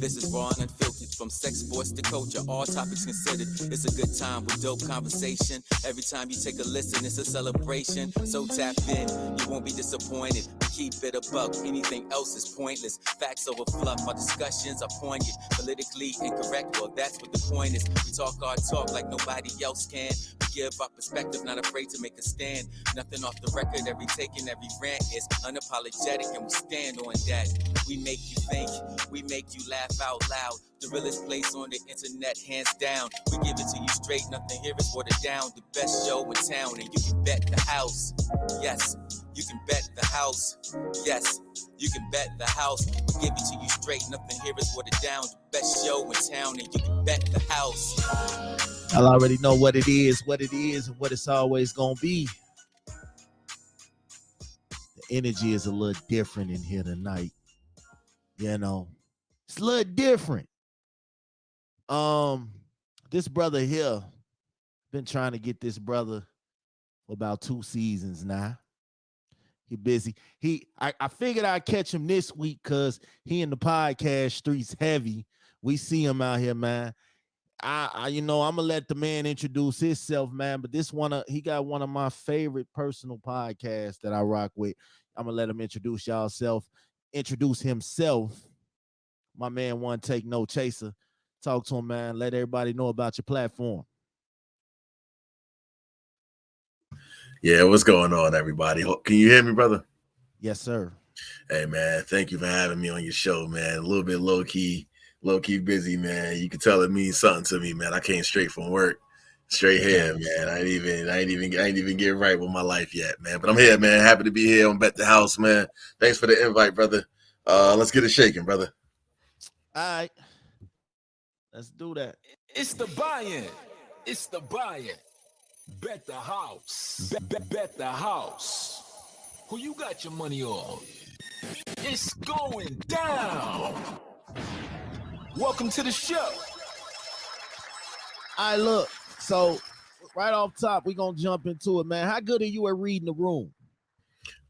This is raw and unfiltered, from sex, sports to culture, all topics considered. It's a good time with dope conversation. Every time you take a listen, it's a celebration. So tap in, you won't be disappointed. Keep it a buck, anything else is pointless. Facts over fluff, our discussions are poignant. Politically incorrect, well that's what the point is. We talk our talk like nobody else can. We give our perspective, not afraid to make a stand. Nothing off the record, every take and every rant is unapologetic, and we stand on that. We make you think, we make you laugh out loud. The realest place on the internet, hands down. We give it to you straight, nothing here is watered down. The best show in town, and you can bet the house. Yes, you can bet the house. Yes, you can bet the house. We give it to you straight, nothing here is watered down. The best show in town, and you can bet the house. I already know what it is, and what it's always gonna be. The energy is a little different in here tonight. You know, it's a little different. This brother here, been trying to get this brother for about 2 seasons now. He busy. I figured I'd catch him this week because he in the podcast streets heavy. We see him out here, man. I'm gonna let the man introduce himself, man. But he got one of my favorite personal podcasts that I rock with. I'm gonna let him introduce himself. My man, One Take No Chaser. Talk to him, man. Let everybody know about your platform. Yeah, what's going on, everybody? Can you hear me, brother? Yes, sir. Hey, man, thank you for having me on your show, man. A little bit low key busy, man. You can tell it means something to me, man. I came straight from work, straight here, man. I ain't even get right with my life yet, man. But I'm here, man. Happy to be here on Bet the House, man. Thanks for the invite, brother. Let's get it shaking, brother. All right, let's do that. It's the buy-in. It's the buy-in. Bet the house. Bet the house. Who you got your money on? It's going down. Welcome to the show. All right, look. So right off top, we're gonna jump into it, man. How good are you at reading the room?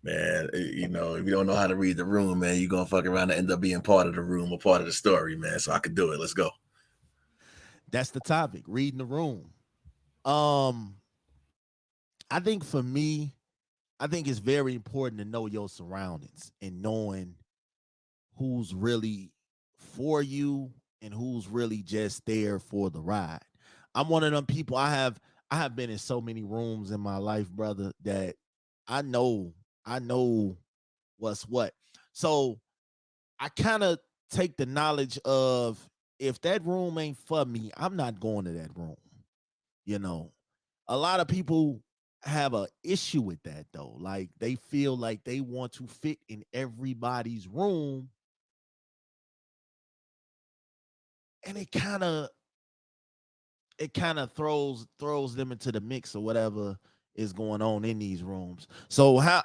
Man, if you don't know how to read the room, man, you're gonna fuck around and end up being part of the room or part of the story, man. So I could do it. Let's go. That's the topic, reading the room. I think for me, it's very important to know your surroundings and knowing who's really for you and who's really just there for the ride. I'm one of them people. I have been in so many rooms in my life, brother, that I know what's what. So I kind of take the knowledge of, if that room ain't for me, I'm not going to that room. You know, a lot of people have an issue with that though. Like they feel like they want to fit in everybody's room, and it kind of throws them into the mix of whatever is going on in these rooms. So how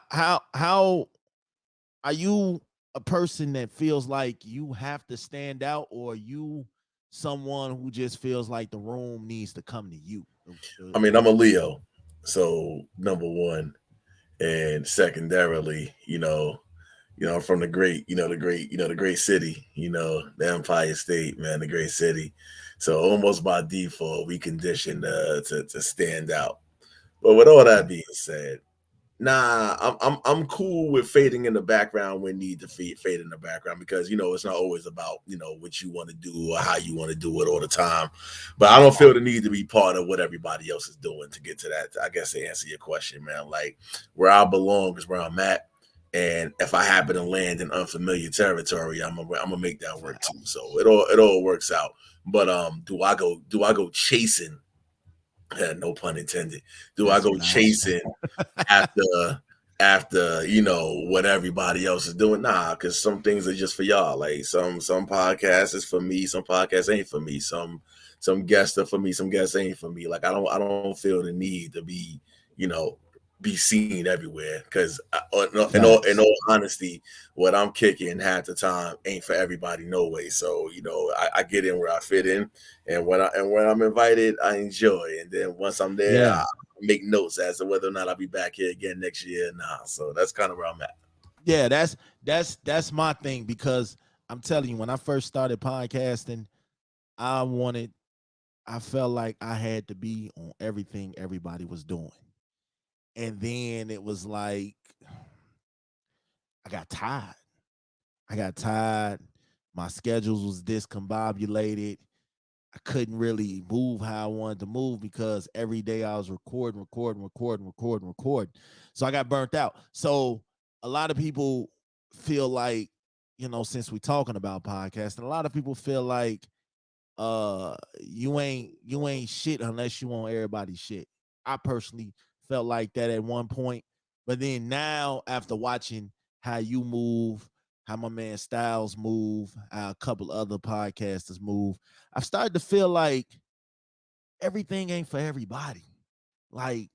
are you a person that feels like you have to stand out, or are you someone who just feels like the room needs to come to you? I mean, I'm a Leo, so number one, and secondarily, I'm from the great city, the Empire State, man, the great city. So almost by default, we conditioned to stand out. But with all that being said, I'm cool with fading in the background when need to fade in the background, because it's not always about what you want to do or how you want to do it all the time. But I don't feel the need to be part of what everybody else is doing to get to that. I guess to answer your question, man, like where I belong is where I'm at, and if I happen to land in unfamiliar territory, I'm gonna make that work too. So it all works out. But do I go chasing? No pun intended. Do I go chasing after what everybody else is doing? Nah, because some things are just for y'all. Like some podcasts is for me, some podcasts ain't for me. Some guests are for me, some guests ain't for me. Like I don't feel the need to be be seen everywhere, because in all honesty, what I'm kicking half the time ain't for everybody no way. So I get in where I fit in, and when I'm invited, I enjoy, and then once I'm there, I make notes as to whether or not I'll be back here again next year. So that's kind of where I'm at. Yeah, that's my thing, because I'm telling you, when I first started podcasting, I wanted, I felt like I had to be on everything everybody was doing. And then it was like, I got tired. I got tired. My schedules was discombobulated. I couldn't really move how I wanted to move because every day I was recording. So I got burnt out. So a lot of people feel like, since we're talking about podcasting, a lot of people feel like you ain't shit unless you want everybody's shit. I personally felt like that at one point, but then now after watching how you move, how my man Styles move, how a couple other podcasters move, I've started to feel like everything ain't for everybody. Like,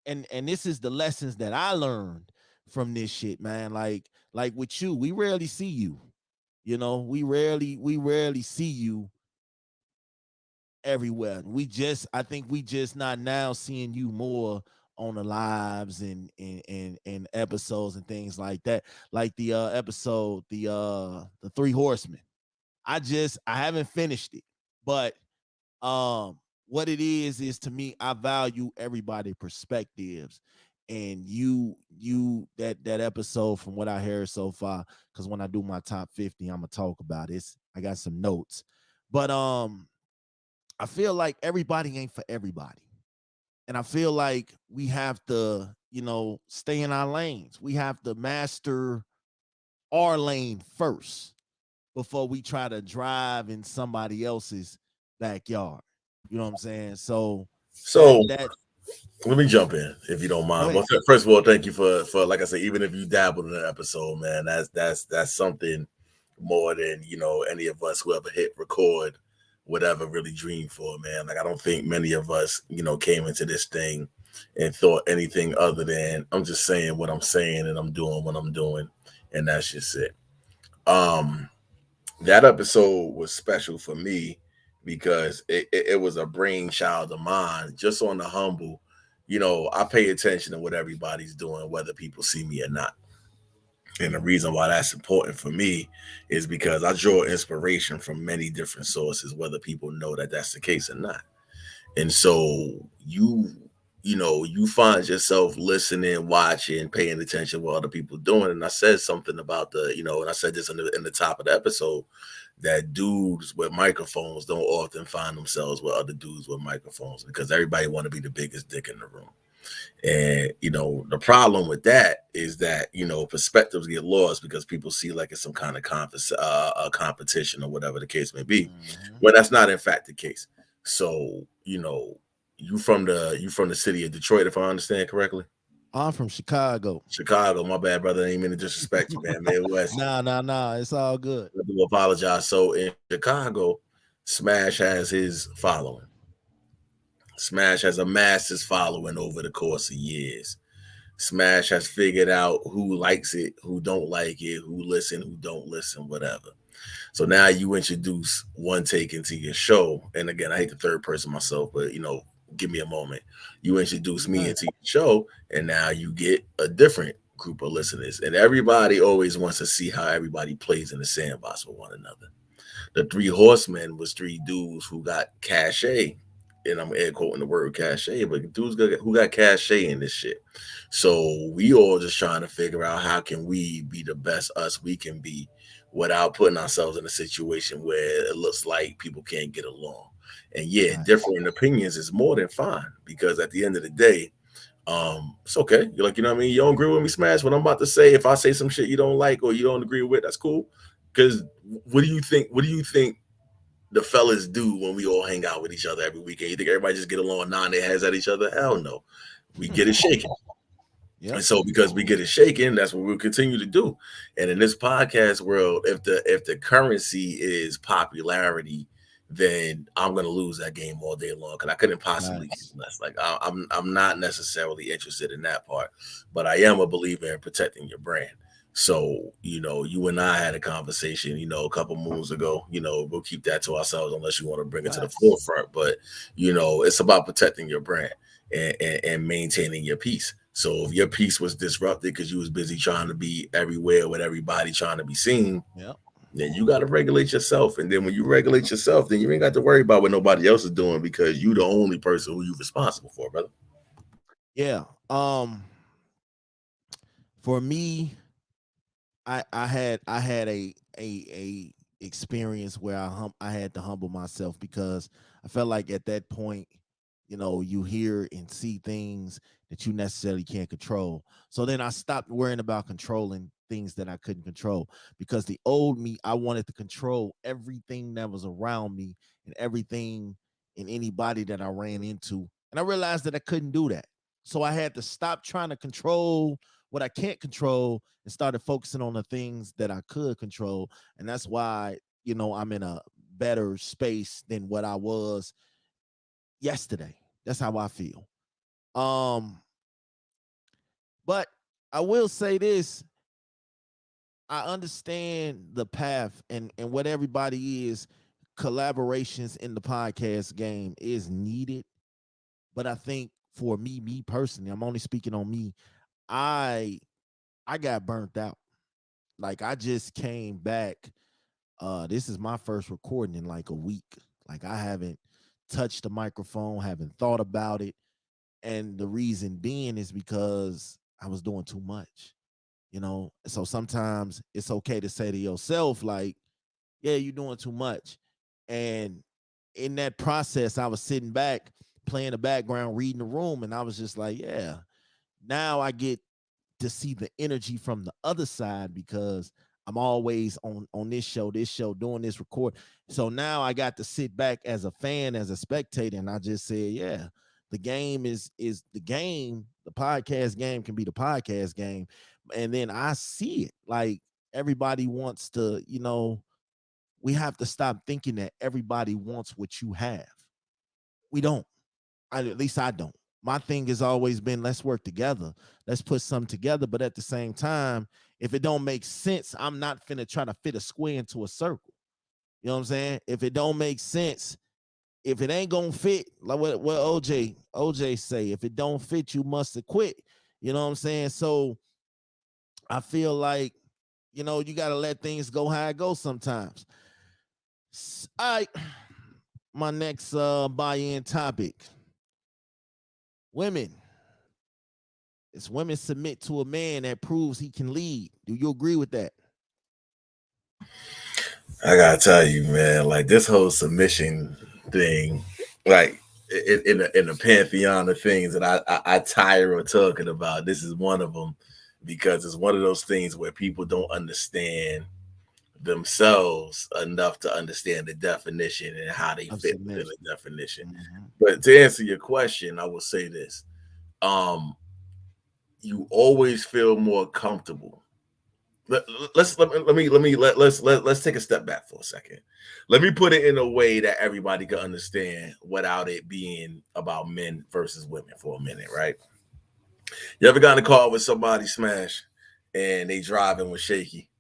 and this is the lessons that I learned from this shit, man. Like with you, we rarely see you. We rarely see you everywhere. I think we just not now seeing you more on the lives and episodes and things like that. Like the episode, the Three Horsemen. I haven't finished it, but what it is to me, I value everybody perspectives. And that episode, from what I heard so far, because when I do my top 50, I'm gonna talk about it. I got some notes. But I feel like everybody ain't for everybody. And I feel like we have to, stay in our lanes. We have to master our lane first before we try to drive in somebody else's backyard. You know what I'm saying? So that So that let me jump in if you don't go mind. ahead. Well, first of all, thank you for like I said, even if you dabbled in an episode, man, that's something more than any of us who ever hit record would ever really dream for, man. Like I don't think many of us, came into this thing and thought anything other than I'm just saying what I'm saying and I'm doing what I'm doing, and that's just it. Um, that episode was special for me because it was a brainchild of mine, just on the humble. I pay attention to what everybody's doing, whether people see me or not. And the reason why that's important for me is because I draw inspiration from many different sources, whether people know that that's the case or not. And so you find yourself listening, watching, paying attention to what other people doing. And I said something about and I said this in the top of the episode, that dudes with microphones don't often find themselves with other dudes with microphones because everybody want to be the biggest dick in the room. And the problem with that is that perspectives get lost because people see like it's some kind of a competition or whatever the case may be, Mhm. when that's not in fact the case. So you from the city of Detroit, if I understand correctly. I'm from Chicago. Chicago, my bad, brother. I ain't mean to disrespect you, man. Midwest. Nah. It's all good. I do apologize. So in Chicago, Smash has his following. Smash has amassed his following over the course of years. Smash has figured out who likes it, who don't like it, who listen, who don't listen, whatever. So now you introduce one take into your show. And again, I hate the third person myself, but give me a moment. You introduce You me good? into your show, and now you get a different group of listeners. And everybody always wants to see how everybody plays in the sandbox with one another. The Three Horsemen was three dudes who got cachet, and I'm air quoting the word cachet, but dudes who got cachet in this shit. So we all just trying to figure out how can we be the best us we can be without putting ourselves in a situation where it looks like people can't get along. And yeah, Right. differing opinions is more than fine because at the end of the day, it's okay. You're like, you know what I mean? You don't agree with me, Smash. What I'm about to say, if I say some shit you don't like or you don't agree with, that's cool. Because what do you think? What do you think the fellas do when we all hang out with each other every weekend? You think everybody just get along, nod their heads at each other? Hell no. We get it shaken. Yep. And so because we get it shaken, that's what we'll continue to do. And in this podcast world, if the currency is popularity, then I'm gonna lose that game all day long because I couldn't possibly care Facts. less. Like I'm not necessarily interested in that part, but I am a believer in protecting your brand. So you and I had a conversation, a couple moves ago. We'll keep that to ourselves unless you want to bring it to the Facts. forefront. But it's about protecting your brand and maintaining your peace. So if your peace was disrupted because you was busy trying to be everywhere with everybody trying to be seen, Yep. then you got to regulate yourself. And then when you regulate yourself, then you ain't got to worry about what nobody else is doing because you the only person who you responsible for, brother. Yeah. For me, I had a experience where I had to humble myself because I felt like at that point, you hear and see things that you necessarily can't control. So then I stopped worrying about controlling things that I couldn't control because the old me, I wanted to control everything that was around me and everything and anybody that I ran into. And I realized that I couldn't do that. So I had to stop trying to control what I can't control and started focusing on the things that I could control. And that's why, I'm in a better space than what I was yesterday. That's how I feel. Um, but I will say this. I understand the path and what everybody is. Collaborations in the podcast game is needed. But I think for me personally, I'm only speaking on me. I I got burnt out. Like I just came back. This is my first recording in like a week. Like I haven't touched the microphone, haven't thought about it. And the reason being is because I was doing too much, So sometimes it's okay to say to yourself, like, yeah, you're doing too much. And in that process, I was sitting back, playing the background, reading the room, and I was just like, yeah, now I get to see the energy from the other side because I'm always on this show, doing this record. So now I got to sit back as a fan, as a spectator, and I just said, yeah, the game is the game. The podcast game can be the podcast game, and then I see it like everybody wants to. We have to stop thinking that everybody wants what you have. We don't. At least I don't. My thing has always been let's work together. Let's put something together. But at the same time, if it don't make sense, I'm not finna try to fit a square into a circle. You know what I'm saying? If it don't make sense, if it ain't gonna fit, like what OJ say, if it don't fit, you must have quit. You know what I'm saying? So I feel like, you gotta let things go how it goes sometimes. All right. My next buy-in topic. Women. It's women submit to a man that proves he can lead. Do you agree with that? I gotta tell you, man, like this whole submission thing, like in the pantheon of things that I tire of talking about, this is one of them because it's one of those things where people don't understand themselves enough to understand the definition and how they Of fit within submission. the definition. Mm-hmm. But to answer your question, I will say this: um, you always feel more comfortable. Let's take a step back for a second. Let me put it in a way that everybody can understand without it being about men versus women for a minute, right? You ever got in a car with somebody smash and they driving was shaky?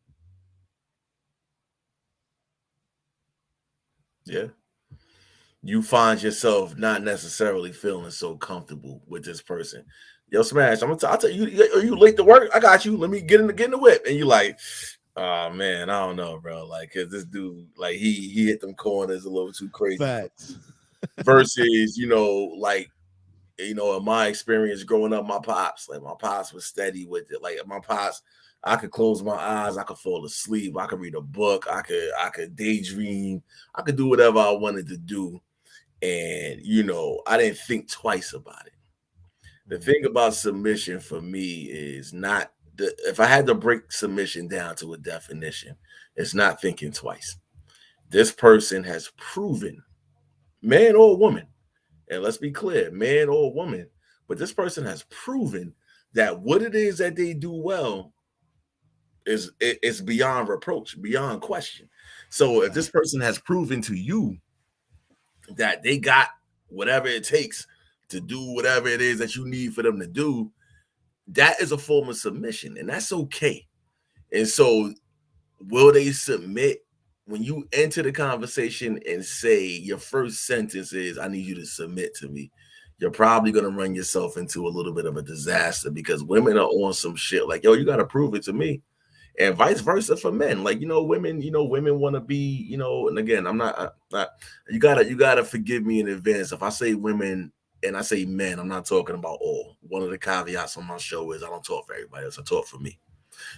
Yeah. You find yourself not necessarily feeling so comfortable with this person. Yo, smash. I'll tell you, are you late to work? I got you. Let me get in the whip. And you like, oh man, I don't know, bro. Like, cause this dude, like he hit them corners a little too crazy for me. Facts. Versus, like, in my experience growing up, my pops was steady with it. Like my pops, I could close my eyes, I could fall asleep, I could read a book, I could daydream, I could do whatever I wanted to do. And I didn't think twice about it. The thing about submission for me is not if I had to break submission down to a definition, it's not thinking twice. This person has proven, man or woman, and let's be clear, man or woman, but this person has proven that what it is that they do well is beyond reproach, beyond question. So if this person has proven to you that they got whatever it takes to do whatever it is that you need for them to do, that is a form of submission, and that's okay. And so, will they submit when you enter the conversation and say your first sentence is, I need you to submit to me? You're probably going to run yourself into a little bit of a disaster because women are on some shit like, yo, you got to prove it to me. and vice versa for men. Like, women, women want to be, and again, not, you gotta forgive me in advance if I say women and I say men. I'm not talking about all. One of the caveats on my show is I don't talk for everybody else. I talk for me.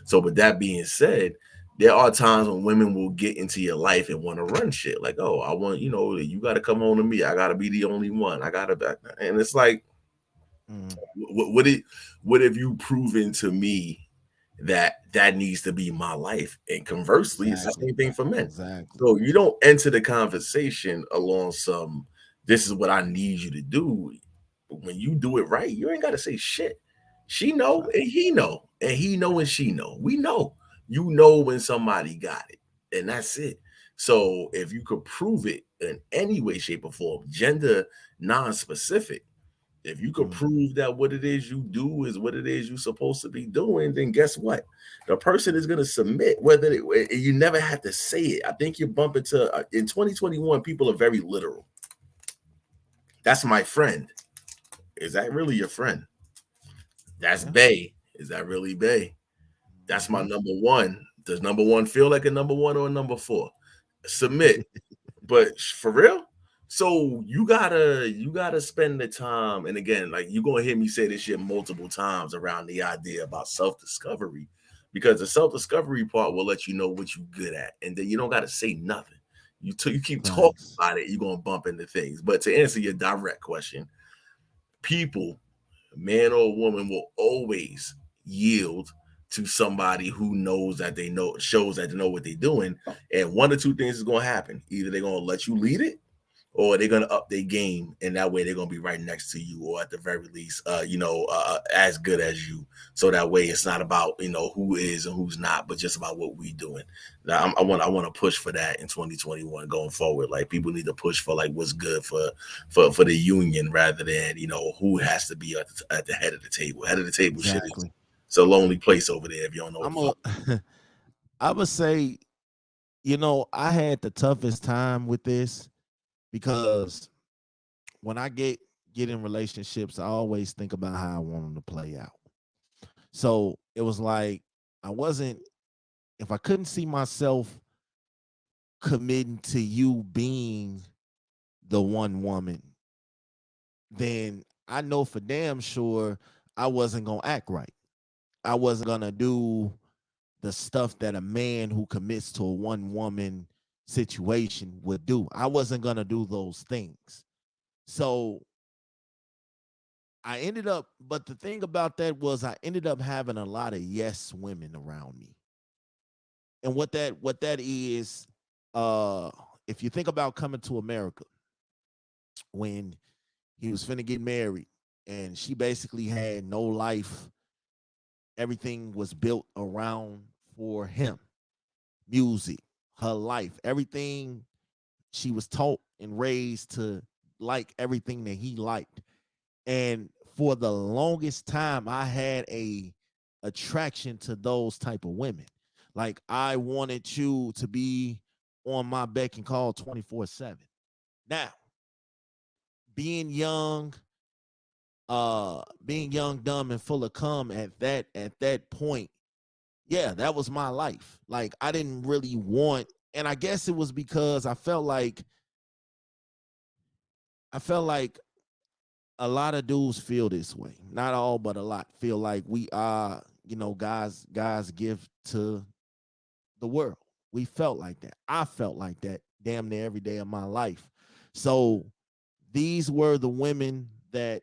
So with that being said, there are times when women will get into your life and want to run shit. Like, oh, I want, you got to come on to me. I got to be the only one. I got to, and it's like, Mm, what have you proven to me that needs to be my life? And conversely, it's the exactly. same thing for men. Exactly. So you don't enter the conversation along some, this is what I need you to do. When you do it right, you ain't got to say shit. She know Right. and he know, and he know and she know. We know. You know when somebody got it, and that's it. So if you could prove it in any way, shape, or form, gender non-specific, if you could Mm, prove that what it is you do is what it is you're supposed to be doing, then guess what? The person is going to submit, you never have to say it. I think you bump into, in 2021, people are very literal. That's my friend. Is that really your friend? That's yeah. Bay. Is that really Bay? That's my Hmm. number one. Does number one feel like a number one or a number four? Submit. But for real, so you gotta spend the time. And again, like, you're gonna hear me say this shit multiple times around the idea about self-discovery, because the self-discovery part will let you know what you're good at, and then you don't gotta say nothing. You keep talking Thanks. about it, you're gonna bump into things. But to answer your direct question, people, man or woman, will always yield to somebody who knows that they know, shows that they know what they're doing. And one or two things is going to happen: either they're going to let you lead it, or they're going to up their game, and that way they're going to be right next to you, or at the very least, as good as you. So that way it's not about, who is and who's not, but just about what we doing. Now, I want to push for that in 2021 going forward. Like, people need to push for like what's good for the union, rather than, who has to be at the head of the table. Head of the table shit is, Exactly. it's a lonely place over there if you don't know what I'm the a fuck. I would say, I had the toughest time with this because when I get in relationships, I always think about how I want them to play out. So it was like I wasn't if I couldn't see myself committing to you being the one woman, then I know for damn sure I wasn't gonna act right. I wasn't gonna do the stuff that a man who commits to a one woman situation would do. I wasn't gonna do those things. So but the thing about that was I ended up having a lot of yes women around me. And what that is, uh, if you think about coming to America, when he was finna get married and she basically had no life, everything was built around for him. Music, her life, everything, she was taught and raised to like everything that he liked. And for the longest time, I had a attraction to those type of women. Like, I wanted you to be on my beck and call 24/7. Now, being young, dumb, and full of cum at that point, yeah, that was my life. Like, I didn't really want, and I guess it was because I felt like a lot of dudes feel this way. Not all, but a lot feel like we are, God's gift to the world. We felt like that. I felt like that damn near every day of my life. So these were the women that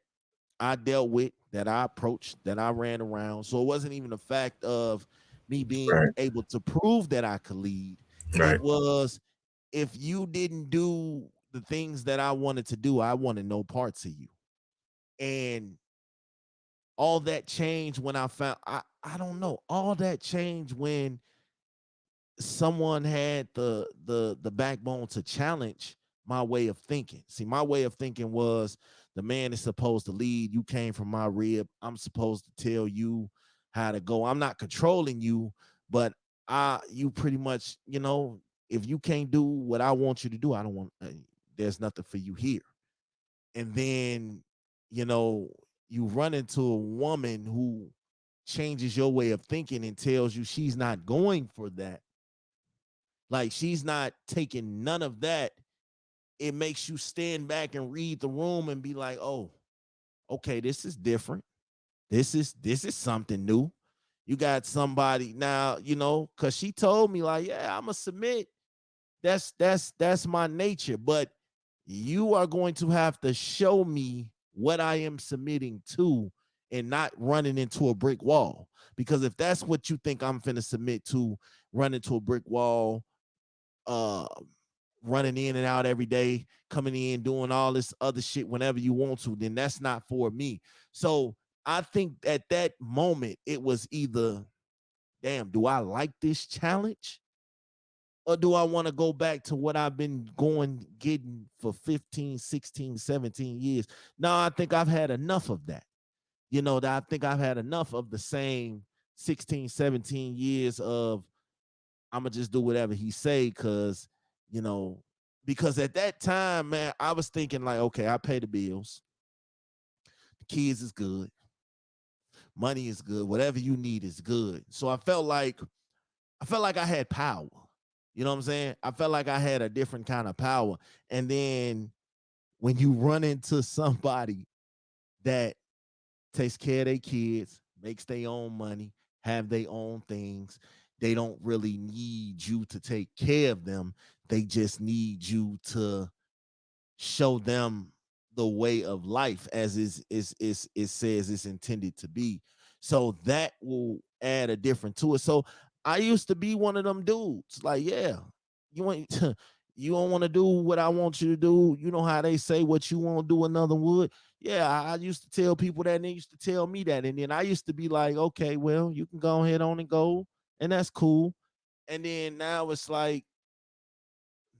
I dealt with, that I approached, that I ran around. So it wasn't even the fact of me being Right, able to prove that I could lead. It right, was, if you didn't do the things that I wanted to do, I wanted no parts of you. And all that changed when I don't know. All that changed when someone had the backbone to challenge my way of thinking. See, my way of thinking was, the man is supposed to lead. You came from my rib. I'm supposed to tell you how to go. I'm not controlling you, but you pretty much, if you can't do what I want you to do, I don't want. There's nothing for you here. And then, you know, you run into a woman who changes your way of thinking and tells you she's not going for that, like she's not taking none of that, it makes you stand back and read the room and be like, oh, okay, this is different. This is something new. You got somebody now, because she told me, like, yeah, I'ma submit. That's my nature. But you are going to have to show me what I am submitting to and not running into a brick wall. Because if that's what you think I'm finna submit to, run into a brick wall, uh running in and out every day, coming in, doing all this other shit whenever you want to, then that's not for me. So I think at that moment, it was either, damn, do I like this challenge? Or do I want to go back to what I've been getting for 15, 16, 17 years? No, I think I've had enough of that. I think I've had enough of the same 16, 17 years of I'm gonna just do whatever he say, you know, because at that time, man, I was thinking like, okay, I pay the bills, the kids is good, money is good, whatever you need is good. So I felt like I had power. You know what I'm saying? I felt like I had a different kind of power. And then when you run into somebody that takes care of their kids, makes their own money, have their own things, they don't really need you to take care of them. They just need you to show them the way of life as is it says it's intended to be. So that will add a different to it. So I used to be one of them dudes. Like, yeah, you ain't you don't want to do what I want you to do. You know how they say what you want to do, another would. Yeah, I used to tell people that, and they used to tell me that. And then I used to be like, okay, well, you can go ahead on and go, and that's cool. And then now it's like,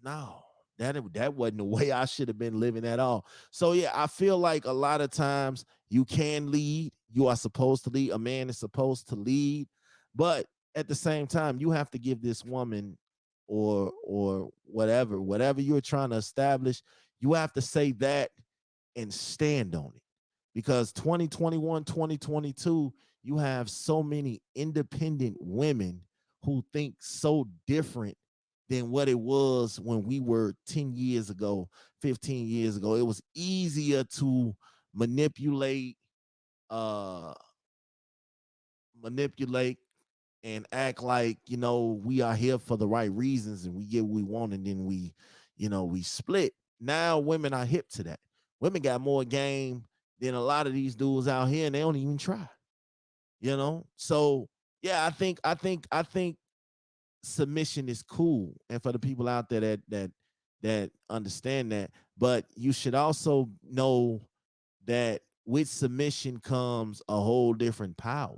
no, that wasn't the way I should have been living at all. So yeah, I feel like a lot of times you can lead. You are supposed to lead. A man is supposed to lead, but at the same time, you have to give this woman or whatever you're trying to establish, you have to say that and stand on it. Because 2021, 2022, you have so many independent women who think so different than what it was when we were 10 years ago, 15 years ago. It was easier to manipulate, uh, manipulate and act like, we are here for the right reasons and we get what we want, and then we split. Now women are hip to that. Women got more game than a lot of these dudes out here, and they don't even try. So yeah, I think submission is cool, and for the people out there that understand that, but you should also know that with submission comes a whole different power.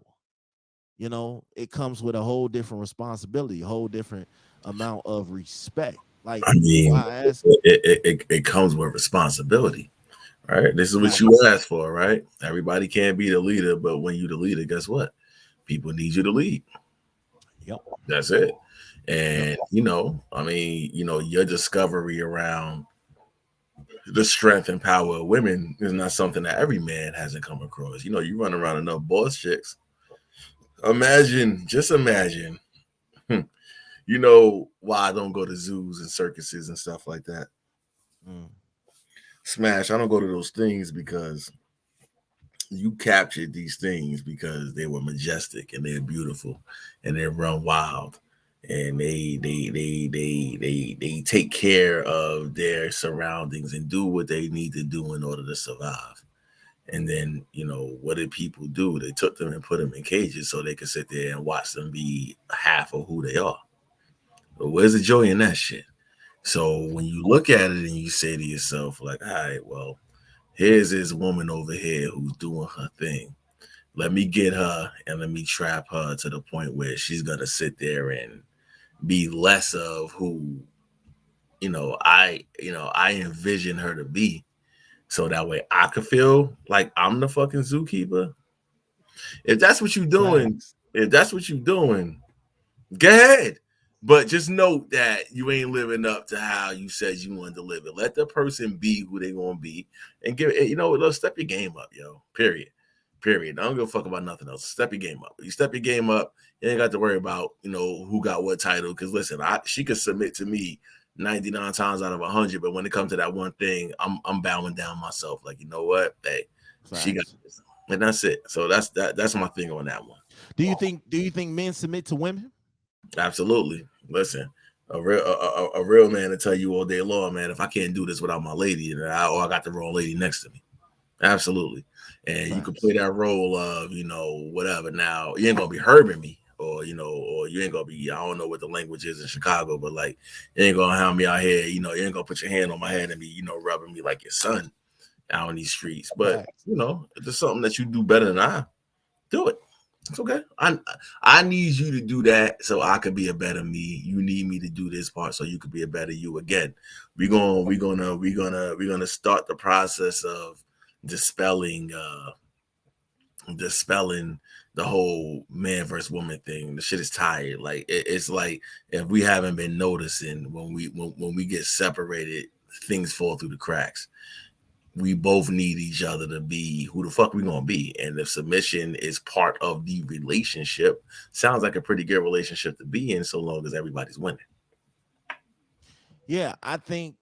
It comes with a whole different responsibility, a whole different amount of respect. Like, I mean, I ask, it comes with responsibility, right? This is what you facts. asked for, right? Everybody can't be the leader, but when you the leader, guess what? People need you to lead. Yep, That's it. yep, And I mean, your discovery around the strength and power of women is not something that every man hasn't come across. You run around enough boss chicks. Just imagine. Why I don't go to zoos and circuses and stuff like that. mm, Smash, I don't go to those things because you captured these things because they were majestic and they're beautiful and they run wild and they take care of their surroundings and do what they need to do in order to survive. And then, what did people do? They took them and put them in cages so they could sit there and watch them be half of who they are. But where's the joy in that shit? So when you look at it and you say to yourself, like, all right, well, here's this woman over here who's doing her thing. Let me get her and let me trap her to the point where she's gonna sit there and be less of who, I envision her to be. So that way I could feel like I'm the fucking zookeeper. If that's what you're doing, facts. if that's what you're doing, go ahead. But just note that you ain't living up to how you said you wanted to live it. Let the person be who they gonna be, and let's step your game up, yo. Period. Period. I don't give a fuck about nothing else. Step your game up. You step your game up, you ain't got to worry about, who got what title. Because listen, she could submit to me 99 times out of 100, but when it comes to that one thing, I'm bowing down myself. Like, you know what? Hey, she got this. And that's it. So that's my thing on that one. Do you think men submit to women? Absolutely. Listen, a real man to tell you all day long, man, if I can't do this without my lady, or I got the wrong lady next to me. Absolutely. And you can play that role of, whatever. Now, you ain't gonna be herbing me, or you ain't gonna be, I don't know what the language is in Chicago, but like, you ain't gonna have me out here, you ain't gonna put your hand on my head and be, rubbing me like your son out on these streets. But if there's something that you do better than I, do it. It's okay. I need you to do that so I could be a better me. You need me to do this part so you could be a better you. Again, we're gonna start the process of dispelling the whole man versus woman thing. The shit is tired. Like it's like if we haven't been noticing when we get separated, things fall through the cracks. We both need each other to be who the fuck we gonna be. And if submission is part of the relationship, sounds like a pretty good relationship to be in, so long as everybody's winning. Yeah, I think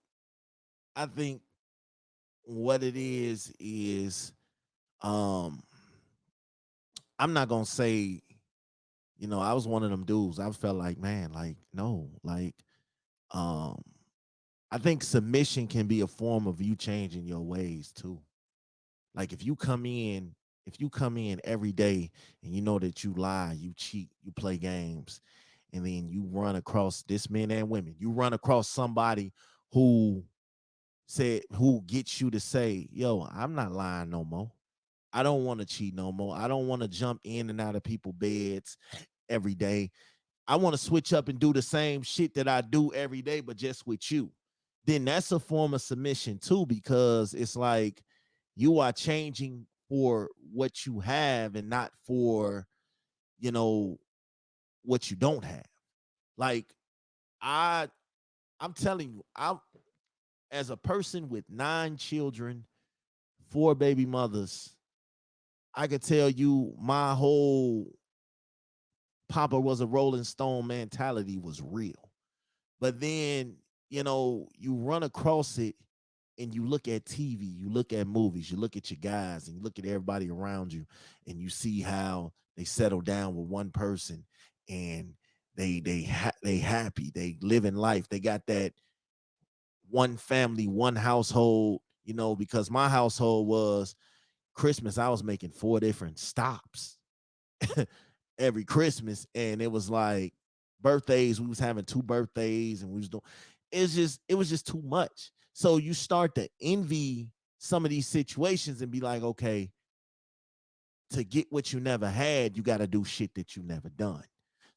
what it is I'm not gonna say, I was one of them dudes. I felt like, man, like, no, like, I think submission can be a form of you changing your ways too. Like if you come in every day and you know that you lie, you cheat, you play games, and then you run across this men and women, you run across somebody who gets you to say, yo, I'm not lying no more. I don't want to cheat no more. I don't want to jump in and out of people's beds every day. I want to switch up and do the same shit that I do every day, but just with you. Then that's a form of submission too, because it's like you are changing for what you have and not for, what you don't have. Like I'm telling you, I'm as a person with 9 children, 4 baby mothers, I could tell you my whole Papa was a Rolling Stone mentality was real. But then, you run across it and you look at TV, you look at movies, you look at your guys and you look at everybody around you and you see how they settle down with one person and they happy, they live in life. They got that one family, one household, because my household was Christmas, I was making 4 different stops every Christmas. And it was like birthdays, we was having 2 birthdays and we was doing, it was just too much. So you start to envy some of these situations and be like, okay, to get what you never had, you got to do shit that you never done.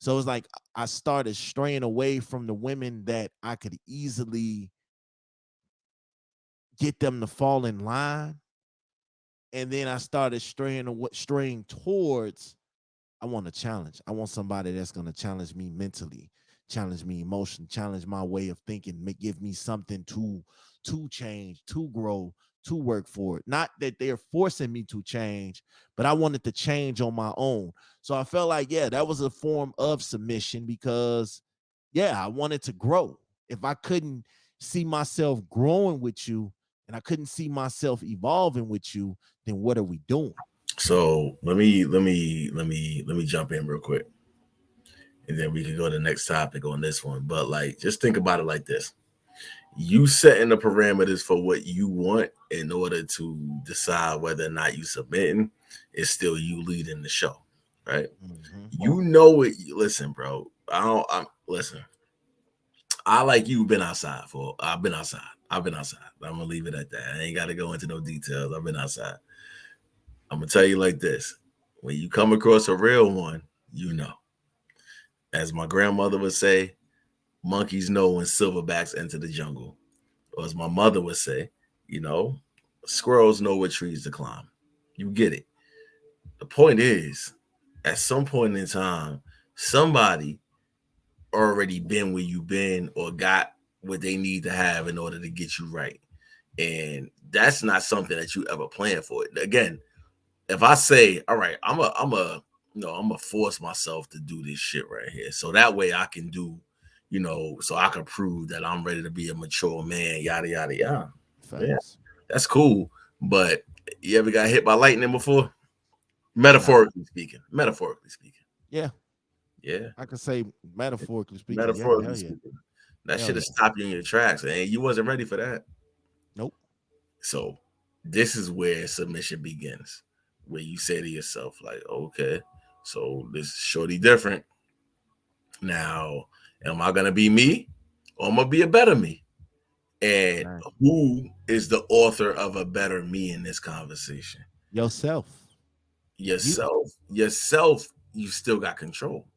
So it's like I started straying away from the women that I could easily get them to fall in line. And then I started straying towards, I want a challenge. I want somebody that's going to challenge me mentally, challenge me emotionally, challenge my way of thinking, give me something to change, to grow, to work for it. Not that they're forcing me to change, but I wanted to change on my own. So I felt like, yeah, that was a form of submission because, yeah, I wanted to grow. If I couldn't see myself growing with you and I couldn't see myself evolving with you, then what are we doing? So let me jump in real quick, and then we can go to the next topic on this one. But like, just think about it like this: you setting the parameters for what you want in order to decide whether or not you submitting is still you leading the show, right? Mm-hmm. You know it. Listen, bro. Listen. I like you been outside for. I've been outside. I'm gonna leave it at that. I ain't got to go into no details. I've been outside. I'm gonna tell you like this: when you come across a real one, you know. As my grandmother would say, monkeys know when silverbacks enter the jungle. Or as my mother would say, squirrels know what trees to climb. You get it. The point is, at some point in time, somebody already been where you've been or got what they need to have in order to get you right. And that's not something that you ever plan for. Again, if I say, all right, I'm gonna force myself to do this shit right here, so that way I can do, so I can prove that I'm ready to be a mature man, yada yada yada. Yeah, Facts. that's cool. But you ever got hit by lightning before? Nah. Metaphorically speaking. Metaphorically speaking. Yeah. Yeah. I could say metaphorically speaking. Yeah. Metaphorically Hell yeah. speaking. That Hell should have yeah. stopped you in your tracks, and you wasn't ready for that. Nope. So this is where submission begins, where you say to yourself, like, okay, so this is shorty different. Now, am I gonna be me, or am I gonna be a better me? And Exactly. who is the author of a better me in this conversation? Yourself. You. Yourself. Yourself. You still got control.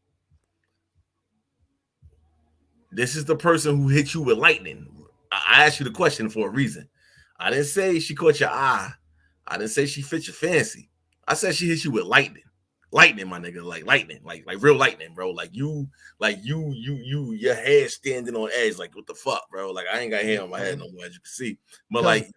This is the person who hit you with lightning. I asked you the question for a reason. I didn't say she caught your eye. I didn't say she fit your fancy. I said she hit you with lightning. Lightning, my nigga, like lightning, like real lightning, bro. Your hair standing on edge, like what the fuck, bro? Like I ain't got hair on my head no more, as you can see. But Because like,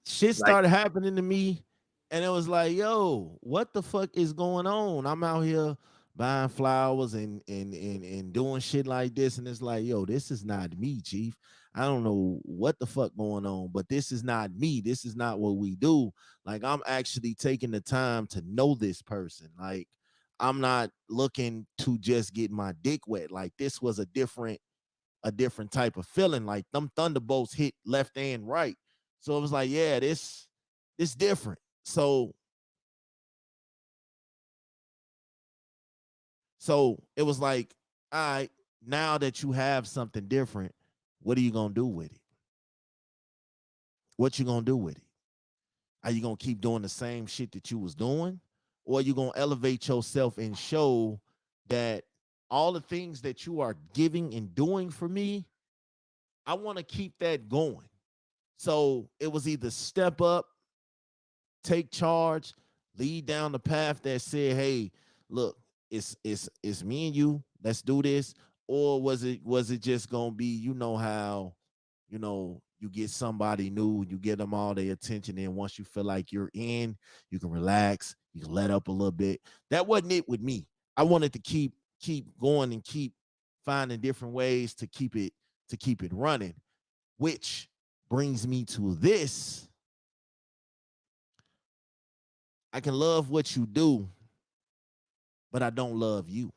shit like started happening to me, and it was like, yo, what the fuck is going on? I'm out here buying flowers and doing shit like this, and it's like, yo, this is not me, chief. I don't know what the fuck going on, but this is not me. This is not what we do. Like, I'm actually taking the time to know this person. Like, I'm not looking to just get my dick wet. Like, this was a different type of feeling. Like them thunderbolts hit left and right. So it was like, yeah, this different. So it was like, all right, now that you have something different, what are you gonna do with it? What you gonna do with it? Are you gonna keep doing the same shit that you was doing? Or are you gonna elevate yourself and show that all the things that you are giving and doing for me, I want to keep that going. So it was either step up, take charge, lead down the path that said, "Hey, look, it's me and you. Let's do this." Or was it just gonna be, how, you get somebody new, you get them all their attention, and once you feel like you're in, you can relax, you can let up a little bit. That wasn't it with me. I wanted to keep going and keep finding different ways to keep it running, which brings me to this. I can love what you do, but I don't love you.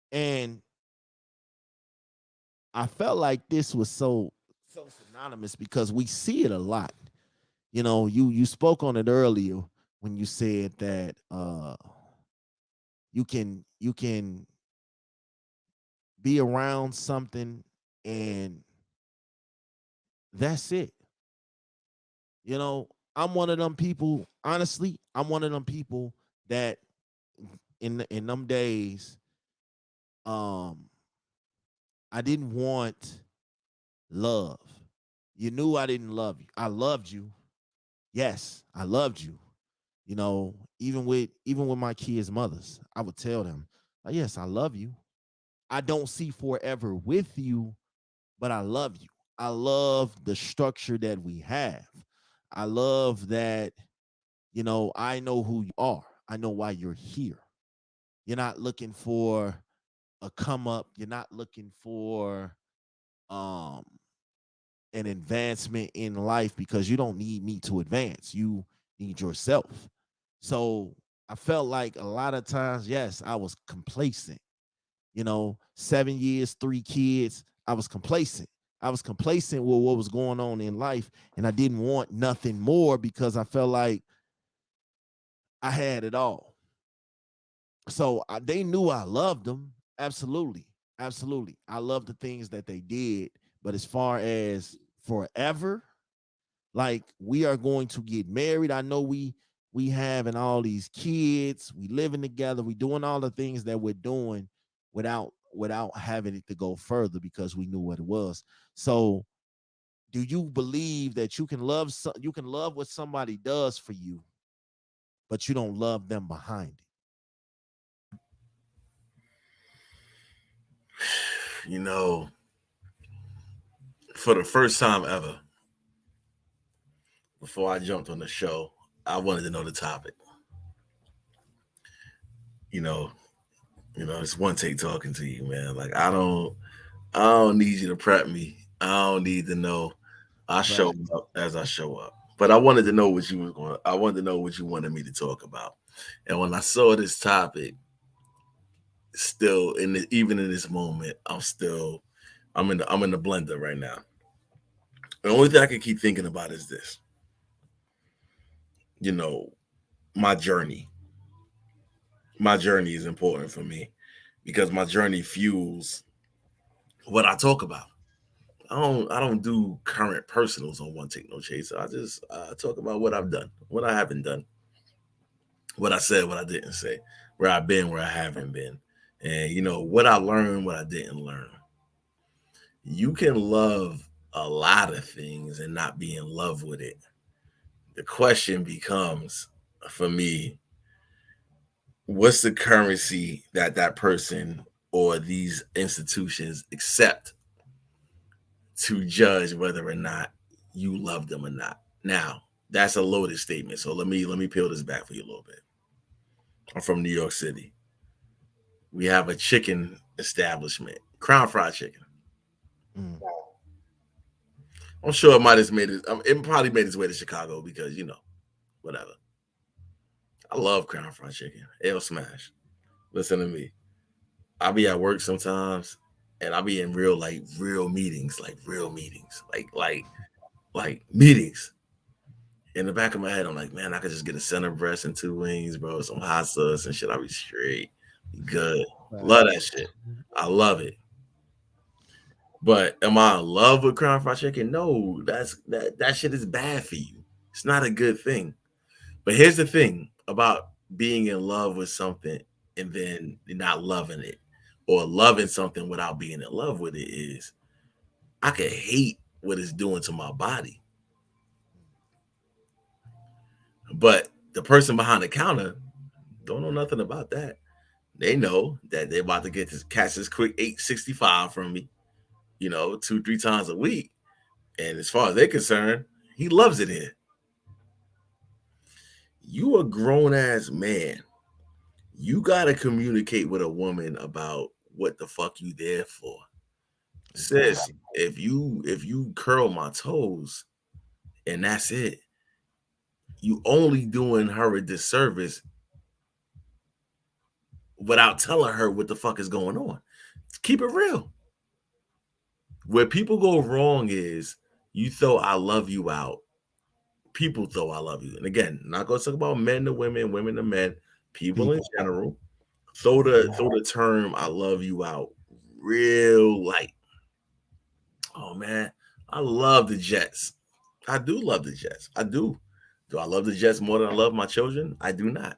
And I felt like this was so synonymous because we see it a lot. You spoke on it earlier when you said that you can be around something and that's it. I'm one of them people, honestly, I'm one of them people that in them days, um I didn't want love. You knew I didn't love you. I loved you. Yes, I loved you. Even with my kids' mothers, I would tell them, yes, I love you. I don't see forever with you, but I love you. I love the structure that we have. I love that, I know who you are. I know why you're here. You're not looking for a come up. You're not looking for um an advancement in life because you don't need me to advance. You need yourself. So I felt like a lot of times, yes, I was complacent. 7 years, 3 kids, I was complacent. I was complacent with what was going on in life, and I didn't want nothing more because I felt like I had it all. So they knew I loved them. Absolutely. Absolutely. I love the things that they did. But as far as forever, like we are going to get married. I know we having all these kids, we living together, we doing all the things that we're doing without having it to go further because we knew what it was. So do you believe that you can love what somebody does for you, but you don't love them behind it? you know, for the first time ever, before I jumped on the show, I wanted to know the topic. You know, it's one take talking to you, man. Like I don't need you to prep me. I don't need to know. I show Facts. up as I show up. But I wanted to know what you was going. I wanted to know what you wanted me to talk about. And when I saw this topic, still even in this moment, I'm in the blender right now. The only thing I can keep thinking about is this. You know, my journey. My journey is important for me because my journey fuels what I talk about. I don't do current personals on One Take No Chase. I just talk about what I've done, what I haven't done, what I said, what I didn't say, where I've been, where I haven't been, and what I learned, what I didn't learn. You can love a lot of things and not be in love with it. The question becomes, for me, what's the currency that that person or these institutions accept to judge whether or not you love them or not? Now, that's a loaded statement. So let me peel this back for you a little bit. I'm from New York City. We have a chicken establishment, Crown Fried Chicken. Mm. I'm sure it might have made it. It probably made its way to Chicago because whatever. I love Crown Fried Chicken. It'll smash. Listen to me. I'll be at work sometimes, and I'll be in real meetings, like meetings. In the back of my head, I'm like, man, I could just get a center breast and two wings, bro, some hot sauce and shit. I'll be straight, good. Love that Facts. shit. I love it. But am I in love with Crown Fried Chicken? No, that shit is bad for you. It's not a good thing. But here's the thing about being in love with something and then not loving it, or loving something without being in love with it, is I can hate what it's doing to my body. But the person behind the counter don't know nothing about that. They know that they're about to get this catch this quick 865 from me, 2, 3 times a week. And as far as they're concerned, he loves it here. You a grown ass man. You gotta communicate with a woman about what the fuck you there for. Sis, Exactly. if you curl my toes and that's it, you only doing her a disservice without telling her what the fuck is going on. Keep it real. Where people go wrong is you throw I love you out. People throw I love you. And again, not gonna talk about men to women, women to men, people in People. general. Throw the term I love you out real light. Oh man, I love the Jets. I do love the Jets. I do. Do I love the Jets more than I love my children? I do not.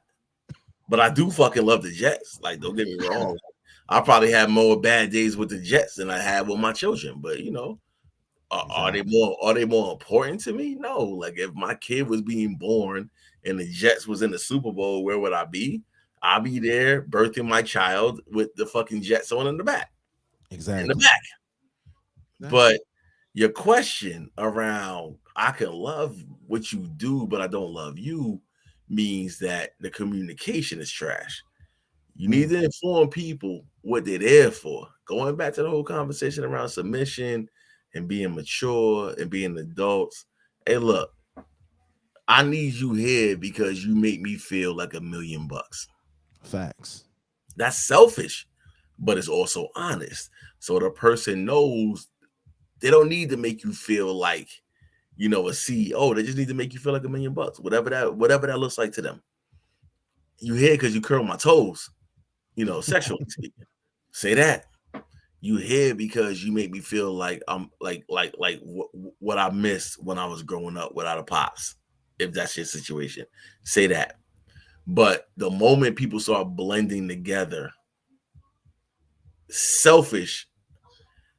But I do fucking love the Jets. Like, don't get me wrong. I probably have more bad days with the Jets than I have with my children. But are they Exactly. more important to me? No. Like, if my kid was being born and the Jets was in the Super Bowl, where would I be? I'll be there birthing my child with the fucking Jets on in the back. In the Exactly. back. Exactly. But your question around I can love what you do, but I don't love you means that the communication is trash. You need Mm. to inform people what they're there for. Going back to the whole conversation around submission and being mature and being adults. Hey, look, I need you here because you make me feel like $1,000,000. Facts. That's selfish, but it's also honest. So the person knows they don't need to make you feel like a CEO. They just need to make you feel like $1,000,000, whatever that looks like to them. You here because you curl my toes, sexually speaking. Say that. You here because you make me feel like I'm like what I missed when I was growing up without a pops. If that's your situation, say that. But the moment people start blending together, selfish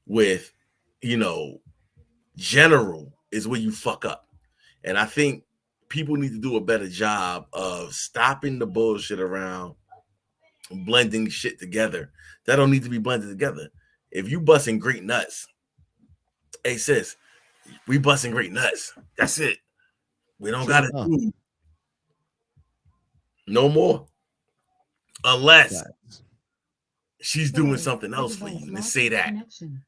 with, you know, general is where you fuck up. And I think people need to do a better job of stopping the bullshit around blending shit together. That don't need to be blended together. If you busting great nuts, hey sis, we busting great nuts. That's it. We don't True gotta enough. do No more. Unless Facts. she's doing something else for you to say that.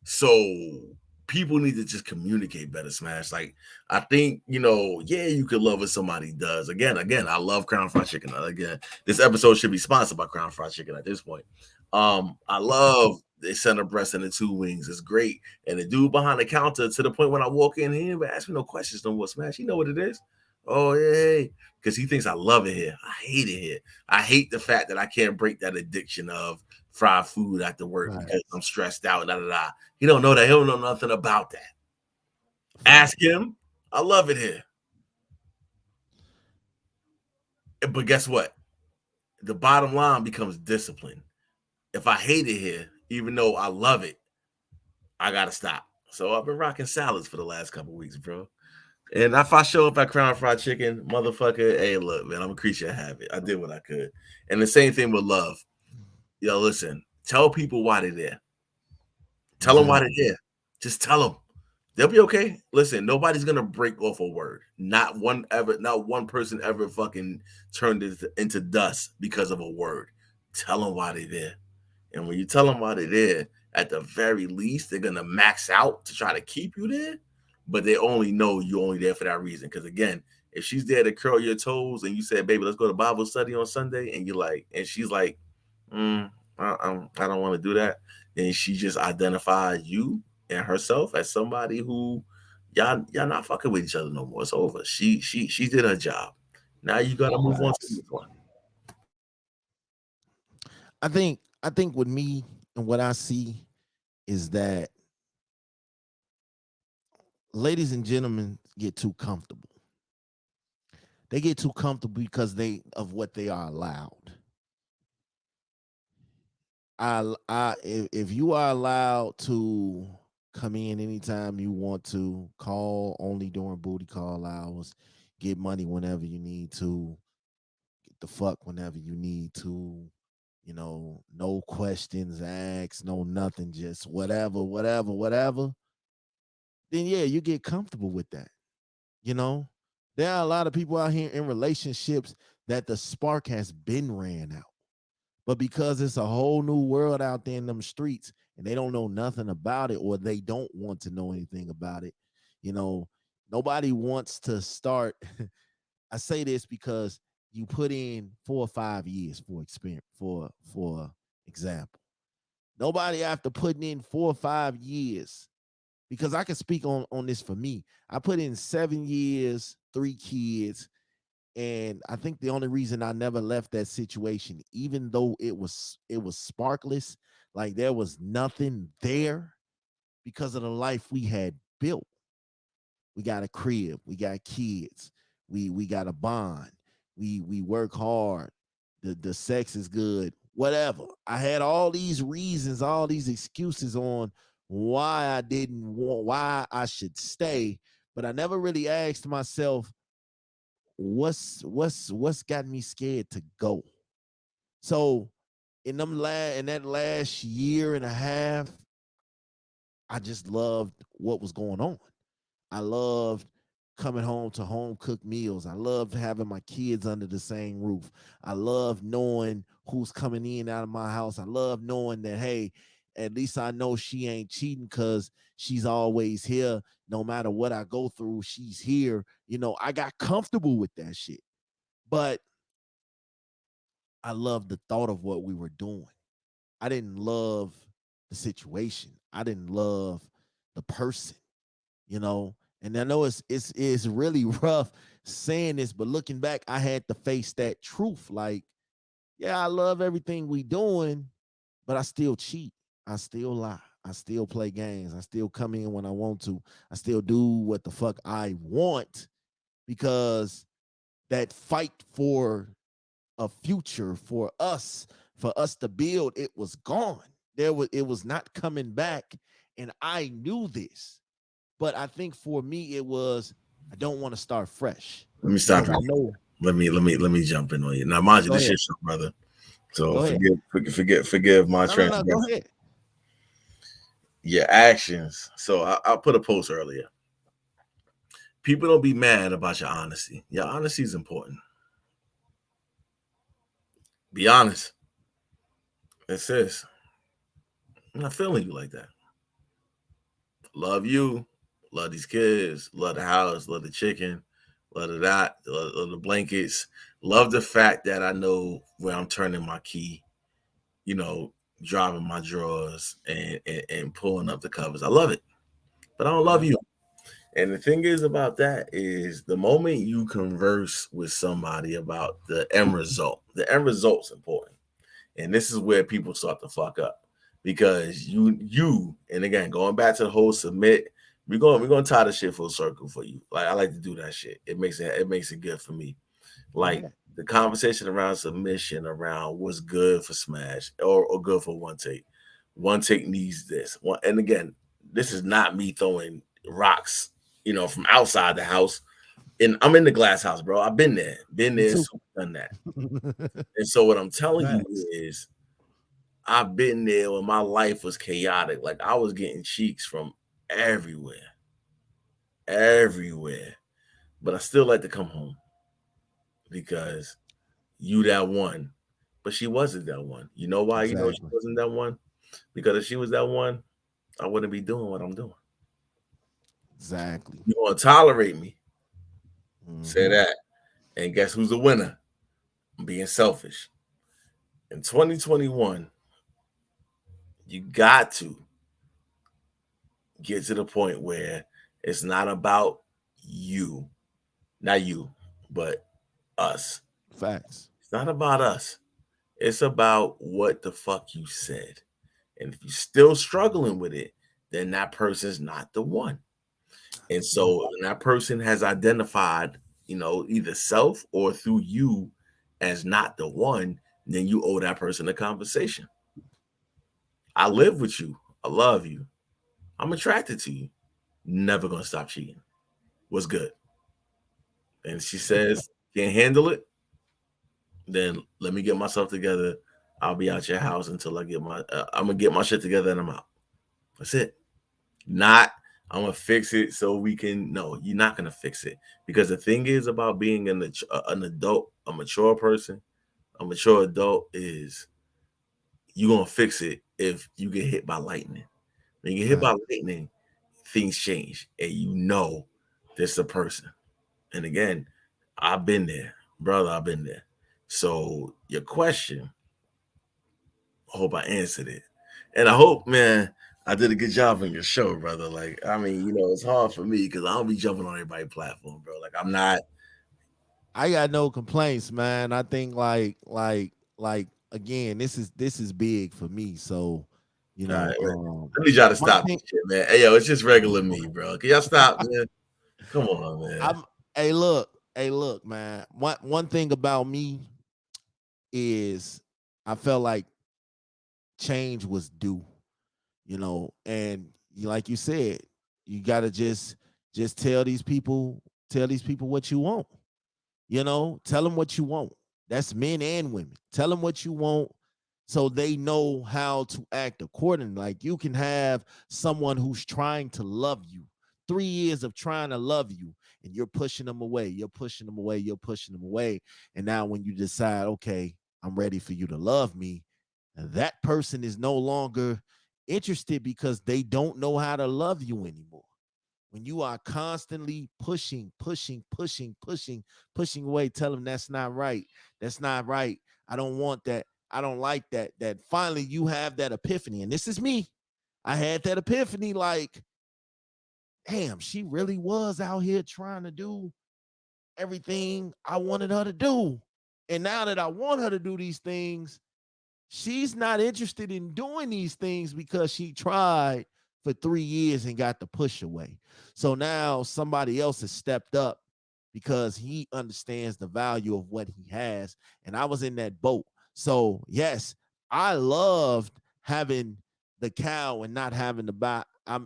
So people need to just communicate better, Smash. Like, I think, yeah, you could love what somebody does. Again, I love Crown Fried Chicken. Again, this episode should be sponsored by Crown Fried Chicken at this point. I love the center breast and the two wings. It's great. And the dude behind the counter, to the point when I walk in, he didn't even ask me no questions no more, Smash. You know what it is? Oh, yeah. Because he thinks I love it here. I hate it here. I hate the fact that I can't break that addiction of fried food after work Right. because I'm stressed out. Da, da, da. He don't know that. He don't know nothing about that. Facts. Ask him. I love it here. But guess what? The bottom line becomes discipline. If I hate it here, even though I love it, I gotta stop. So I've been rocking salads for the last couple weeks, bro. And if I show up at Crown Fried Chicken, motherfucker, hey, look, man, I'm a creature of habit. I did what I could. And the same thing with love. Yo, listen, tell people why they're there. Tell them why they're Exactly. there. Just tell them. They'll be okay. Listen, nobody's gonna break off a word. Not one person ever fucking turned it into dust because of a word. Tell them why they're there. And when you tell them why they're there, at the very least, they're gonna max out to try to keep you there. But they only know you're only there for that reason. Because again, if she's there to curl your toes and you said, baby, let's go to Bible study on Sunday, and you're like, and she's like, I don't want to do that, then she just identified you and herself as somebody who y'all not fucking with each other no more. It's over. She did her job. Now you gotta move on to the Facts. next one. I think with me and what I see is that ladies and gentlemen get too comfortable. They get too comfortable because of what they are allowed. If you are allowed to come in anytime you want to, call only during booty call hours, get money whenever you need to, get the fuck whenever you need to, no questions asked, no nothing, just whatever, then yeah, you get comfortable with that. You know, there are a lot of people out here in relationships that the spark has been ran out. But because it's a whole new world out there in them streets and they don't know nothing about it or they don't want to know anything about it, you know, nobody wants to start. I say this because you put in 4 or 5 years for experience, for example. Nobody after putting in 4 or 5 years, because I can speak on this for me. I put in 7 years, 3 kids, and I think the only reason I never left that situation, even though it was sparkless, like there was nothing there, because of the life we had built. We got a crib, we got kids, we got a bond, we work hard, the sex is good, whatever. I had all these reasons, all these excuses on why I didn't want, why I should stay, but I never really asked myself what's got me scared to go. So in that last year and a half, I just loved what was going on. I loved coming home to home cooked meals. I loved having my kids under the same roof. I loved knowing who's coming in and out of my house. I love knowing that, hey, at least I know she ain't cheating because she's always here. No matter what I go through, she's here. I got comfortable with that shit. But I loved the thought of what we were doing. I didn't love the situation. I didn't love the person, you know. And I know it's really rough saying this, but looking back, I had to face that truth. Like, yeah, I love everything we doing, but I still cheat. I still lie. I still play games. I still come in when I want to. I still do what the fuck I want, because that fight for a future for us to build, it was gone. It was not coming back, and I knew this. But I think for me it was, I don't want to start fresh, Let me stop because you. I know. Let me jump in on you. Now, mind you, Go this ahead. your show, brother. So Go ahead. forgive my No, go transgression. ahead. Your actions. So I put a post earlier. People don't be mad about your honesty. Your honesty is important. Be honest. It says, I'm not feeling you like that. Love you, love these kids, love the house, love the chicken, love the that, love the blankets, love the fact that I know where I'm turning my key, you know, dropping my drawers and pulling up the covers. I love it, but I don't love Yeah, you. And the thing is about that is the moment you converse with somebody about the end result's important. And this is where people start to fuck up because and again going back to the whole submit, we're gonna tie the shit full circle for you. Like I like to do that shit. It makes it good for me. go Like ahead. the conversation around submission, around what's good for smash or good for one take. One take needs this. One, and again, this is not me throwing rocks, from outside the house. And I'm in the glass house, bro. I've been Me there, too. so done that. And so what I'm telling you Facts. is I've been there when my life was chaotic. Like I was getting cheeks from everywhere, everywhere. But I still like to come home because you that one. But she wasn't that one. You know why she Exactly. wasn't that one? Because if she was that one, I wouldn't be doing what I'm doing. Exactly. You want to tolerate me? Say Hmm. that. And guess who's the winner? I'm being selfish. In 2021, you got to get to the point where it's not about you, not you, but us. Facts. It's not about us. It's about what the fuck you said. And if you're still struggling with it, then that person's not the one. And Yeah. so when that person has identified, either self or through you as not the one, then you owe that person a conversation. I live with you. I love you. I'm attracted to you. Never gonna stop cheating. What's good? And she says, can't handle it, then let me get myself together. I'll be out your house until I'm gonna get my shit together and I'm out. That's it. Not, I'm gonna fix it so we can. No, you're not gonna fix it because the thing is about being an adult, a mature person, a mature adult is you gonna fix it if you get hit by lightning. When you get hit by Fact. lightning, things change, and this a person. And again, I've been there, brother. I've been there. So your question, I hope I answered it. And I hope, man, I did a good job on your show, brother. Like, I mean, it's hard for me because I don't be jumping on everybody's platform, bro. Like, I'm not. I got no complaints, man. I think like again, this is big for me. So, you All right, know, man. I need y'all to one stop thing this shit, man. Hey, yo, it's just regular me, bro. Can y'all stop, man? Come on, man. I'm hey look, man. One thing about me is I felt like change was due, and like you said, you gotta just tell these people what you want. Tell them what you want. That's men and women. Tell them what you want so they know how to act accordingly. Like you can have someone who's trying to love you, 3 years of trying to love you, and you're pushing them away. You're pushing them away. You're pushing them away. And now when you decide, okay, I'm ready for you to love me, that person is no longer interested because they don't know how to love you anymore. When you are constantly pushing away, tell them that's not right. That's not right. I don't want that. I don't like that. That finally you have that epiphany. And this is me. I had that epiphany like, damn, she really was out here trying to do everything I wanted her to do. And now that I want her to do these things, she's not interested in doing these things because she tried for 3 years and got the push away. So now somebody else has stepped up because he understands the value of what he has. And I was in that boat. So, yes, I loved having the cow and not having to buy. I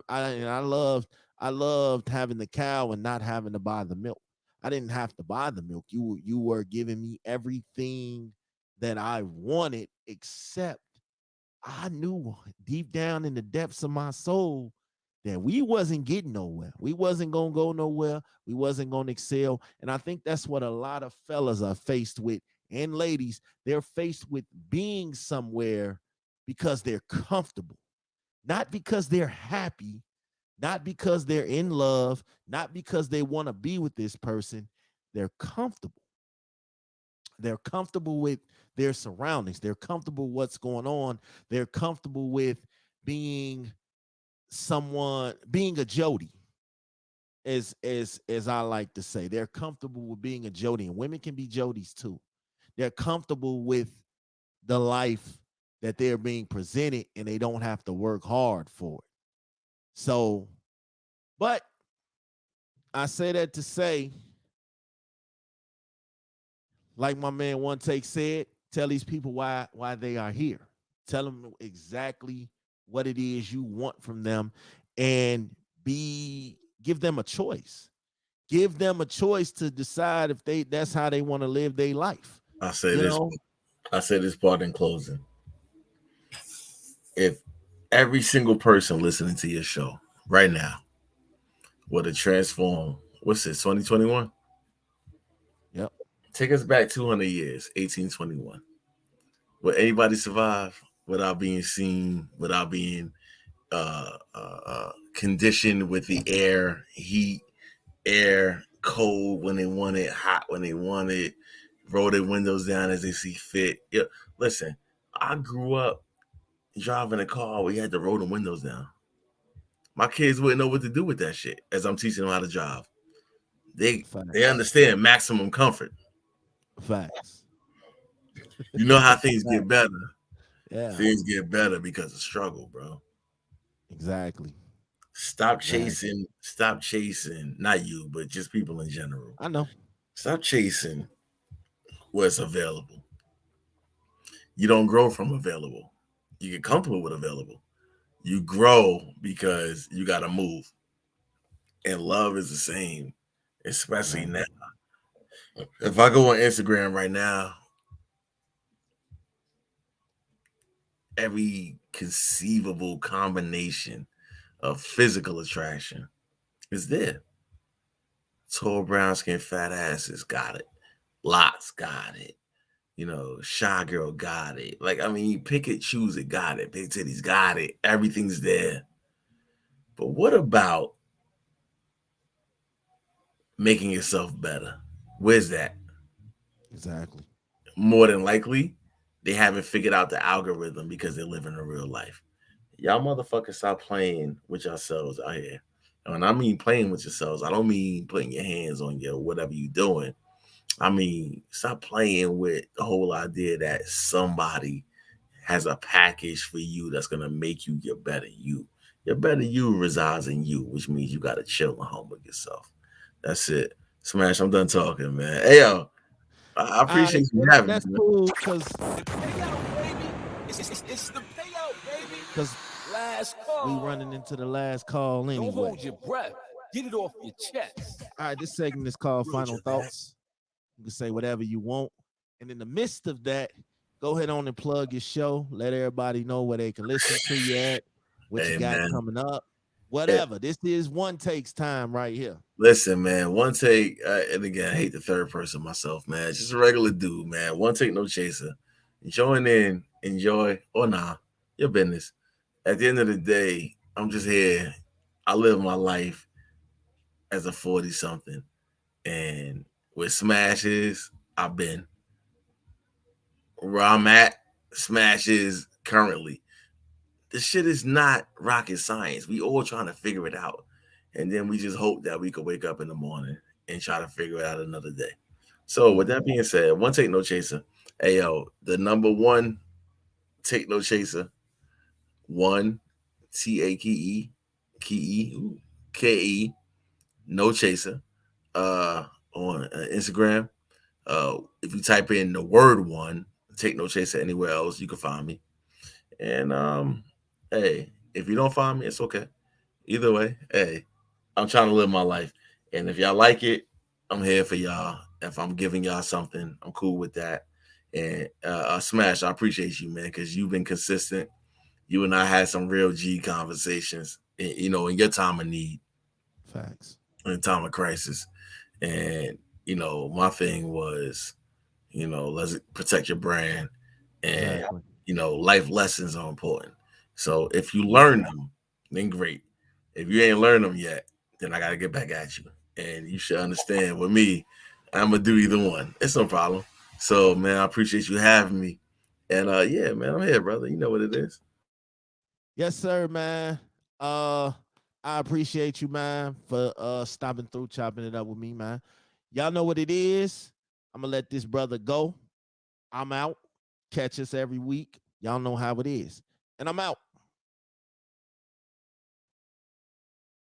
loved having the cow and not having to buy the milk. I didn't have to buy the milk. You were giving me everything that I wanted, except I knew deep down in the depths of my soul that we wasn't getting nowhere. We wasn't gonna go nowhere. We wasn't gonna excel. And I think that's what a lot of fellas are faced with and ladies, they're faced with being somewhere because they're comfortable, not because they're happy, not because they're in love, not because they want to be with this person. They're comfortable. They're comfortable with their surroundings. They're comfortable with what's going on. They're comfortable with being being a Jody, as I like to say. They're comfortable with being a Jody, and women can be Jodies too. They're comfortable with the life that they're being presented, and they don't have to work hard for it. So, but I say that to say, like my man One Take said, tell these people why they are here. Tell them exactly what it is you want from them, and give them a choice. Give them a choice to decide if that's how they want to live their life. I say You this. know, I say this part in closing. If every single person listening to your show right now were to transform, what's it, 2021? yep, Take us back 200 years, 1821. Will anybody survive without being seen, without being conditioned with the air, heat, air, cold when they want it, hot when they want it, roll their windows down as they see fit? Yeah, listen, I grew up driving a car where you had to roll the windows down. My kids wouldn't know what to do with that shit as I'm teaching them how to drive. They facts, understand maximum comfort. facts. You know how things get Facts. better. Yeah, Things get better because of struggle, bro. exactly, Stop exactly. chasing, stop chasing, not you, but just people in general. I know. Stop chasing what's available. You don't grow from available. You get comfortable with available. You grow because you got to move. And love is the same, especially now. Exactly. If I go on Instagram right now, every conceivable combination of physical attraction is there. Tall, brown skin, fat asses got it. Lots got it. You know, shy girl got it. Like, I mean, pick it, choose it, got it. Big titties got it. Everything's there. But what about making yourself better? Where's that? Exactly. More than likely, they haven't figured out the algorithm because they're living a real life. Y'all motherfuckers stop playing with yourselves out here. And when I mean playing with yourselves, I don't mean putting your hands on your whatever you're doing. I mean, stop playing with the whole idea that somebody has a package for you that's gonna make you your better you. Your better you resides in you, which means you gotta chill and humble yourself. That's it. Smash, I'm done talking, man. Hey yo, I All right, appreciate you well, having me, that's man. cool because Payout, baby. It's the payout, baby. because Last we running call. into the last call Don't anyway. hold your breath. Get it off your chest. All right, this segment is called Final Roger that. Thoughts. You can say whatever you want. And in the midst of that, go ahead on and plug your show. Let everybody know where they can listen to you at, what you Hey got man. coming up, Hey, whatever. This is One Takes time right here. listen, man. One take, and again, I hate the third person myself, man. Just a regular dude, man. One take, no chaser. Join in, enjoy, or nah, your business. At the end of the day, I'm just here. I live my life as a 40 something. And with smashes, I've been where I'm at, smashes currently. This shit is not rocket science. We all trying to figure it out. And then we just hope that we could wake up in the morning and try to figure it out another day. So with that being said, one take no chaser. Hey yo, the number one take no chaser, one TAKE, KE, no chaser. On Instagram. If you type in the word one, take no chaser anywhere else, you can find me. And hey, if you don't find me, it's okay. Either way, hey, I'm trying to live my life. And if y'all like it, I'm here for y'all. If I'm giving y'all something, I'm cool with that. And Smash, I appreciate you, man, because you've been consistent. You and I had some real G conversations, you know, in your time of need, Facts. in time of crisis. And, you know, my thing was, let's protect your brand. And, Exactly. life lessons are important. So if you learn them, then great. If you ain't learned them yet, then I got to get back at you. And you should understand with me, I'm going to do either one. It's no problem. So, man, I appreciate you having me. And yeah, man, I'm here, brother. You know what it is. Yes, sir, man. I appreciate you, man, for stopping through, chopping it up with me, man. Y'all know what it is. I'm gonna let this brother go. I'm out. Catch us every week. Y'all know how it is. And I'm out.